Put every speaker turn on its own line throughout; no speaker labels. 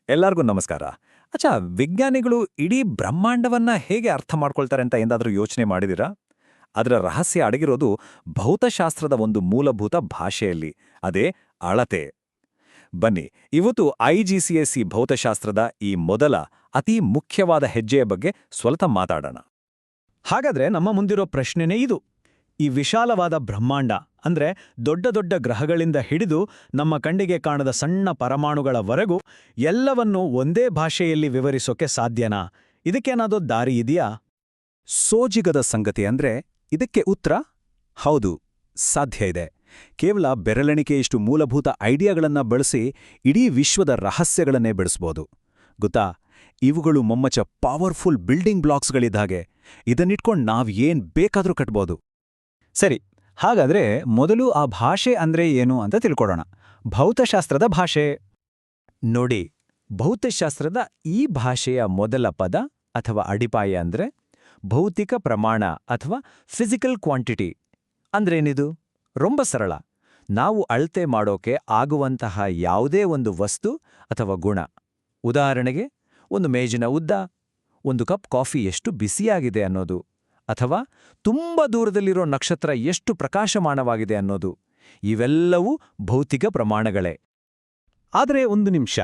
ಎಲ್ಲರಿಗೂ ನಮಸ್ಕಾರ. ಅಚ್ಚಾ, ವಿಜ್ಞಾನಿಗಳು ಇಡೀ ಬ್ರಹ್ಮಾಂಡವನ್ನ ಹೇಗೆ ಅರ್ಥ ಮಾಡ್ಕೊಳ್ತಾರೆ ಅಂತ ಎಂದಾದ್ರೂ ಯೋಚನೆ ಮಾಡಿದಿರಾ? ಅದರ ರಹಸ್ಯ ಅಡಗಿರೋದು ಭೌತಶಾಸ್ತ್ರದ ಒಂದು ಮೂಲಭೂತ ಭಾಷೆಯಲ್ಲಿ, ಅದೇ ಅಳತೆ. ಬನ್ನಿ, ಇವತ್ತು IGCSE ಭೌತಶಾಸ್ತ್ರದ ಈ ಮೊದಲ ಅತಿ ಮುಖ್ಯವಾದ ಹೆಜ್ಜೆಯ ಬಗ್ಗೆ ಸ್ವಲ್ಪ ಮಾತಾಡೋಣ.
ಹಾಗಾದ್ರೆ ನಮ್ಮ ಮುಂದಿರೋ ಪ್ರಶ್ನೆನೇ ಇದು. ಈ ವಿಶಾಲವಾದ ಬ್ರಹ್ಮಾಂಡ ಅಂದ್ರೆ ದೊಡ್ಡ ದೊಡ್ಡ ಗ್ರಹಗಳಿಂದ ಹಿಡಿದು ನಮ್ಮ ಕಣ್ಣಿಗೆ ಕಾಣದ ಸಣ್ಣ ಪರಮಾಣುಗಳವರೆಗೂ ಎಲ್ಲವನ್ನೂ ಒಂದೇ ಭಾಷೆಯಲ್ಲಿ ವಿವರಿಸೋಕೆ ಸಾಧ್ಯನಾ? ಇದಕ್ಕೇನಾದೋ ದಾರಿ ಇದೆಯಾ?
ಸೋಜಿಗದ ಸಂಗತಿ ಅಂದ್ರೆ ಇದಕ್ಕೆ ಉತ್ತರ ಹೌದು, ಸಾಧ್ಯ ಇದೆ. ಕೇವಲ ಬೆರಳೆಣಿಕೆಯಷ್ಟು ಮೂಲಭೂತ ಐಡಿಯಾಗಳನ್ನ ಬಳಸಿ ಇಡೀ ವಿಶ್ವದ ರಹಸ್ಯಗಳನ್ನೇ ಬಿಡಿಸ್ಬೋದು. ಗೊತ್ತಾ, ಇವುಗಳು ಮೊಮ್ಮಚ ಪವರ್ಫುಲ್ ಬಿಲ್ಡಿಂಗ್ ಬ್ಲಾಕ್ಸ್ಗಳಿದ್ದಾಗೆ. ಇದನ್ನಿಟ್ಕೊಂಡು ನಾವ್ ಏನ್ ಬೇಕಾದ್ರೂ ಕಟ್ಬೋದು.
ಸರಿ, ಹಾಗಾದ್ರೆ ಮೊದಲು ಆ ಭಾಷೆ ಅಂದ್ರೆ ಏನು ಅಂತ ತಿಳ್ಕೊಳ್ಳೋಣ. ಭೌತಶಾಸ್ತ್ರದ ಭಾಷೆ
ನೋಡಿ, ಭೌತಶಾಸ್ತ್ರದ ಈ ಭಾಷೆಯ ಮೊದಲ ಪದ ಅಥವಾ ಅಡಿಪಾಯ ಅಂದ್ರೆ ಭೌತಿಕ ಪ್ರಮಾಣ ಅಥವಾ ಫಿಸಿಕಲ್ ಕ್ವಾಂಟಿಟಿ. ಅಂದ್ರೇನಿದು? ರೊಂಬ ಸರಳ. ನಾವು ಅಳತೆ ಮಾಡೋಕೆ ಆಗುವಂತಹ ಯಾವುದೇ ಒಂದು ವಸ್ತು ಅಥವಾ ಗುಣ. ಉದಾಹರಣೆಗೆ, ಒಂದು ಮೇಜಿನ ಉದ್ದ, ಒಂದು ಕಪ್ ಕಾಫಿ ಎಷ್ಟು ಬಿಸಿಯಾಗಿದೆ ಅನ್ನೋದು, ಅಥವಾ ತುಂಬ ದೂರದಲ್ಲಿರೋ ನಕ್ಷತ್ರ ಎಷ್ಟು ಪ್ರಕಾಶಮಾನವಾಗಿದೆ ಅನ್ನೋದು. ಇವೆಲ್ಲವೂ ಭೌತಿಕ ಪ್ರಮಾಣಗಳೇ.
ಆದ್ರೆ ಒಂದು ನಿಮಿಷ,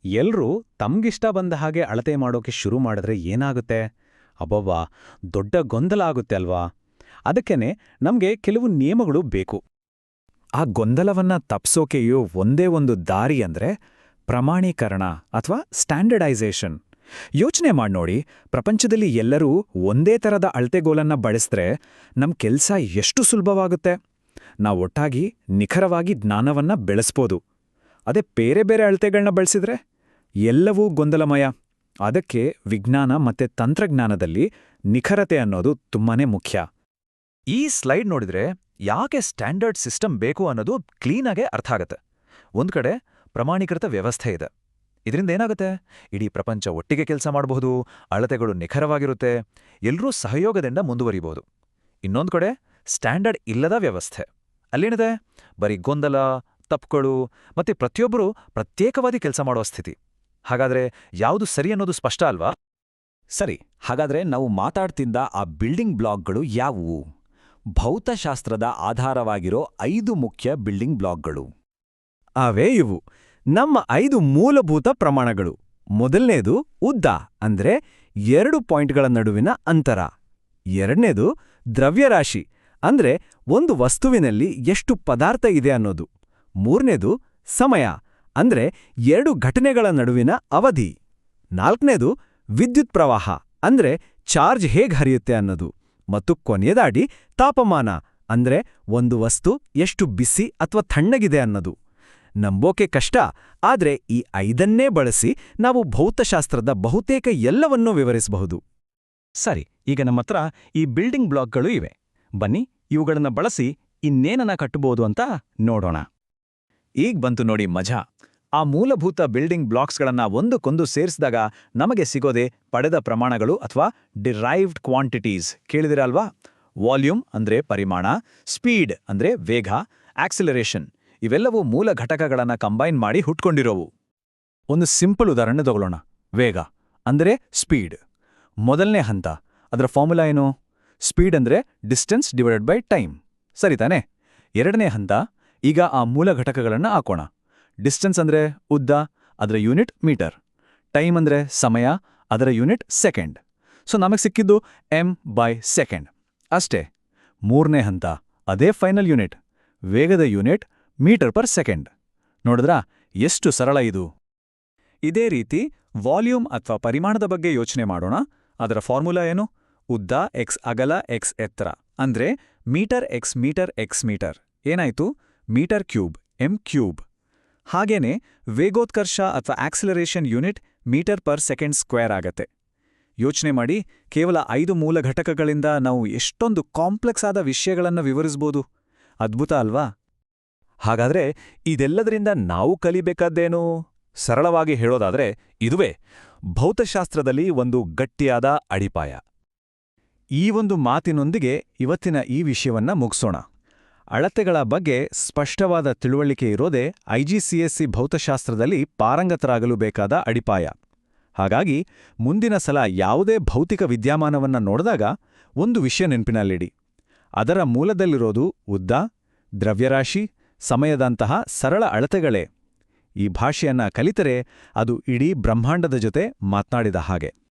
ಎಲ್ರೂ ತಮ್ಗಿಷ್ಟ ಬಂದ ಹಾಗೆ ಅಳತೆ ಮಾಡೋಕೆ ಶುರು ಮಾಡಿದ್ರೆ ಏನಾಗುತ್ತೆ? ಅಬ್ಬವ್ವಾ, ದೊಡ್ಡ ಗೊಂದಲ ಆಗುತ್ತೆ ಅಲ್ವಾ? ಅದಕ್ಕೇನೆ ನಮ್ಗೆ ಕೆಲವು ನಿಯಮಗಳು ಬೇಕು.
ಆ ಗೊಂದಲವನ್ನ ತಪ್ಸೋಕೆಯೋ ಒಂದೇ ಒಂದು ದಾರಿ ಅಂದ್ರೆ ಪ್ರಮಾಣೀಕರಣ ಅಥವಾ ಸ್ಟ್ಯಾಂಡರ್ಡೈಸೇಷನ್. ಯೋಚನೆ ಮಾಡ್ನೋಡಿ, ಪ್ರಪಂಚದಲ್ಲಿ ಎಲ್ಲರೂ ಒಂದೇ ಥರದ ಅಳತೆಗೋಲನ್ನ ಬಳಸಿದ್ರೆ ನಮ್ ಕೆಲ್ಸ ಎಷ್ಟು ಸುಲಭವಾಗುತ್ತೆ. ನಾವೊಟ್ಟಾಗಿ ನಿಖರವಾಗಿ ಜ್ಞಾನವನ್ನ ಬೆಳೆಸ್ಬೋದು. ಅದೇ ಬೇರೆ ಬೇರೆ ಅಳತೆಗಳನ್ನ ಬಳಸಿದ್ರೆ ಎಲ್ಲವೂ ಗೊಂದಲಮಯ. ಅದಕ್ಕೆ ವಿಜ್ಞಾನ ಮತ್ತೆ ತಂತ್ರಜ್ಞಾನದಲ್ಲಿ ನಿಖರತೆ ಅನ್ನೋದು ತುಂಬಾನೇ ಮುಖ್ಯ. ಈ ಸ್ಲೈಡ್ ನೋಡಿದ್ರೆ ಯಾಕೆ ಸ್ಟ್ಯಾಂಡರ್ಡ್ ಸಿಸ್ಟಮ್ ಬೇಕು ಅನ್ನೋದು ಕ್ಲೀನಾಗೆ ಅರ್ಥ ಆಗತ್ತೆ. ಒಂದ್ ಕಡೆ ಪ್ರಮಾಣೀಕೃತ ವ್ಯವಸ್ಥೆ ಇದೆ. ಇದರಿಂದ ಏನಾಗುತ್ತೆ? ಇಡೀ ಪ್ರಪಂಚ ಒಟ್ಟಿಗೆ ಕೆಲಸ ಮಾಡಬಹುದು, ಅಳತೆಗಳು ನಿಖರವಾಗಿರುತ್ತೆ, ಎಲ್ಲರೂ ಸಹಯೋಗದಿಂದ ಮುಂದುವರಿಬಹುದು. ಇನ್ನೊಂದು ಕಡೆ ಸ್ಟ್ಯಾಂಡರ್ಡ್ ಇಲ್ಲದ ವ್ಯವಸ್ಥೆ. ಅಲ್ಲೇನಿದೆ? ಬರೀ ಗೊಂದಲ, ತಪ್ಪುಗಳು, ಮತ್ತೆ ಪ್ರತಿಯೊಬ್ಬರೂ ಪ್ರತ್ಯೇಕವಾಗಿ ಕೆಲಸ ಮಾಡುವ ಸ್ಥಿತಿ. ಹಾಗಾದ್ರೆ ಯಾವುದು ಸರಿ ಅನ್ನೋದು ಸ್ಪಷ್ಟ ಅಲ್ವಾ? ಸರಿ, ಹಾಗಾದ್ರೆ ನಾವು ಮಾತಾಡ್ತಿದ್ದ ಆ ಬಿಲ್ಡಿಂಗ್ ಬ್ಲಾಕ್ಗಳು ಯಾವುವು? ಭೌತಶಾಸ್ತ್ರದ ಆಧಾರವಾಗಿರೋ 5 ಮುಖ್ಯ ಬಿಲ್ಡಿಂಗ್ ಬ್ಲಾಕ್ಗಳು.
ಅವೇ ಇವು ನಮ್ಮ 5 ಮೂಲಭೂತ ಪ್ರಮಾಣಗಳು. ಮೊದಲನೇದು ಉದ್ದ, ಅಂದ್ರೆ 2 ಪಾಯಿಂಟ್ಗಳ ನಡುವಿನ ಅಂತರ. ಎರಡನೇದು ದ್ರವ್ಯರಾಶಿ, ಅಂದ್ರೆ ಒಂದು ವಸ್ತುವಿನಲ್ಲಿ ಎಷ್ಟು ಪದಾರ್ಥ ಇದೆ ಅನ್ನೋದು. ಮೂರನೇದು ಸಮಯ, ಅಂದ್ರೆ 2 ಘಟನೆಗಳ ನಡುವಿನ ಅವಧಿ. ನಾಲ್ಕನೇದು ವಿದ್ಯುತ್ ಪ್ರವಾಹ, ಅಂದ್ರೆ ಚಾರ್ಜ್ ಹೇಗ್ ಹರಿಯುತ್ತೆ ಅನ್ನೋದು. ಮತ್ತು ಕೊನೆಯದಾಗಿ ತಾಪಮಾನ, ಅಂದ್ರೆ ಒಂದು ವಸ್ತು ಎಷ್ಟು ಬಿಸಿ ಅಥವಾ ತಣ್ಣಗಿದೆ ಅನ್ನೋದು. ನಂಬೋಕೆ ಕಷ್ಟ, ಆದ್ರೆ ಈ 5ಅನ್ನೇ ಬಳಸಿ ನಾವು ಭೌತಶಾಸ್ತ್ರದ ಬಹುತೇಕ ಎಲ್ಲವನ್ನೂ ವಿವರಿಸಬಹುದು.
ಸರಿ, ಈಗ ನಮ್ಮತ್ರ ಈ ಬಿಲ್ಡಿಂಗ್ ಬ್ಲಾಕ್ಗಳು ಇವೆ. ಬನ್ನಿ, ಇವುಗಳನ್ನ ಬಳಸಿ ಇನ್ನೇನನ್ನ ಕಟ್ಟಬಹುದು ಅಂತ ನೋಡೋಣ. ಈಗ ಬಂತು ನೋಡಿ ಮಜಾ. ಆ ಮೂಲಭೂತ ಬಿಲ್ಡಿಂಗ್ ಬ್ಲಾಕ್ಸ್ಗಳನ್ನ ಒಂದಕ್ಕೊಂದು ಸೇರಿಸಿದಾಗ ನಮಗೆ ಸಿಗೋದೆ ಪಡೆದ ಪ್ರಮಾಣಗಳು ಅಥವಾ ಡಿರೈವ್ಡ್ ಕ್ವಾಂಟಿಟೀಸ್. ಕೇಳಿದಿರಲ್ವಾ? ವಾಲ್ಯೂಮ್ ಅಂದ್ರೆ ಪರಿಮಾಣ, ಸ್ಪೀಡ್ ಅಂದ್ರೆ ವೇಗ, ಆಕ್ಸಿಲರೇಷನ್ ಇವೆಲ್ಲವೂ ಮೂಲ ಘಟಕಗಳನ್ನ ಕಂಬೈನ್ ಮಾಡಿ ಹುಟ್ಕೊಂಡಿರೋವು. ಒಂದು ಸಿಂಪಲ್ ಉದಾಹರಣೆ ತಗೊಳ್ಳೋಣ. ವೇಗ ಅಂದ್ರೆ ಸ್ಪೀಡ್. ಮೊದಲನೇ ಹಂತ, ಅದರ ಫಾರ್ಮುಲಾ ಏನು? ಸ್ಪೀಡ್ ಅಂದ್ರೆ ಡಿಸ್ಟೆನ್ಸ್ ಡಿವೈಡೆಡ್ ಬೈ ಟೈಮ್. ಸರಿ ತಾನೆ? ಎರಡನೇ ಹಂತ, ಈಗ ಆ ಮೂಲ ಘಟಕಗಳನ್ನ ಹಾಕೋಣ. ಡಿಸ್ಟೆನ್ಸ್ ಅಂದ್ರೆ ಉದ್ದ, ಅದರ ಯೂನಿಟ್ ಮೀಟರ್. ಟೈಮ್ ಅಂದ್ರೆ ಸಮಯ, ಅದರ ಯೂನಿಟ್ ಸೆಕೆಂಡ್. ಸೊ ನಮಗೆ ಸಿಕ್ಕಿದ್ದು m/ಸೆಕೆಂಡ್ ಅಷ್ಟೇ. ಮೂರನೇ ಹಂತ, ಅದೇ ಫೈನಲ್ ಯೂನಿಟ್, ವೇಗದ ಯೂನಿಟ್ ಮೀಟರ್ ಪರ್ ಸೆಕೆಂಡ್. ನೋಡಿದ್ರಾ ಎಷ್ಟು ಸರಳ ಇದು? ಇದೇ ರೀತಿ ವಾಲ್ಯೂಮ್ ಅಥವಾ ಪರಿಮಾಣದ ಬಗ್ಗೆ ಯೋಚನೆ ಮಾಡೋಣ. ಅದರ ಫಾರ್ಮುಲಾ ಏನು? ಉದ್ದ x ಅಗಲ x ಎತ್ತರ, ಅಂದ್ರೆ metre x metre x metre. ಏನಾಯ್ತು? Metre cube m³. ಹಾಗೇನೆ ವೇಗೋತ್ಕರ್ಷ ಅಥವಾ acceleration unit metre per second square ಆಗತ್ತೆ. ಯೋಚನೆ ಮಾಡಿ, ಕೇವಲ 5 ಮೂಲ ಘಟಕಗಳಿಂದ ನಾವು ಎಷ್ಟೊಂದು ಕಾಂಪ್ಲೆಕ್ಸ್ ಆದ ವಿಷಯಗಳನ್ನು ವಿವರಿಸ್ಬೋದು. ಅದ್ಭುತ ಅಲ್ವಾ? ಹಾಗಾದ್ರೆ ಇದೆಲ್ಲದರಿಂದ ನಾವು ಕಲಿಬೇಕಾದ್ದೇನು? ಸರಳವಾಗಿ ಹೇಳೋದಾದ್ರೆ ಇದುವೇ ಭೌತಶಾಸ್ತ್ರದಲ್ಲಿ ಒಂದು ಗಟ್ಟಿಯಾದ ಅಡಿಪಾಯ. ಈ ಒಂದು ಮಾತಿನೊಂದಿಗೆ ಇವತ್ತಿನ ಈ ವಿಷಯವನ್ನ ಮುಗಿಸೋಣ.
ಅಳತೆಗಳ ಬಗ್ಗೆ ಸ್ಪಷ್ಟವಾದ ತಿಳುವಳಿಕೆ ಇರೋದೇ IGCSE ಭೌತಶಾಸ್ತ್ರದಲ್ಲಿ ಪಾರಂಗತರಾಗಲು ಬೇಕಾದ ಅಡಿಪಾಯ. ಹಾಗಾಗಿ ಮುಂದಿನ ಸಲ ಯಾವುದೇ ಭೌತಿಕ ವಿದ್ಯಮಾನವನ್ನ ನೋಡಿದಾಗ ಒಂದು ವಿಷಯ ನೆನಪಿನಲ್ಲಿಡಿ. ಅದರ ಮೂಲದಲ್ಲಿರೋದು ಉದ್ದ, ದ್ರವ್ಯರಾಶಿ, ಸಮಯದಂತಹ ಸರಳ ಅಳತೆಗಳೇ. ಈ ಭಾಷೆಯನ್ನ ಕಲಿತರೆ ಅದು ಇಡೀ ಬ್ರಹ್ಮಾಂಡದ ಜೊತೆ ಮಾತನಾಡಿದ ಹಾಗೆ.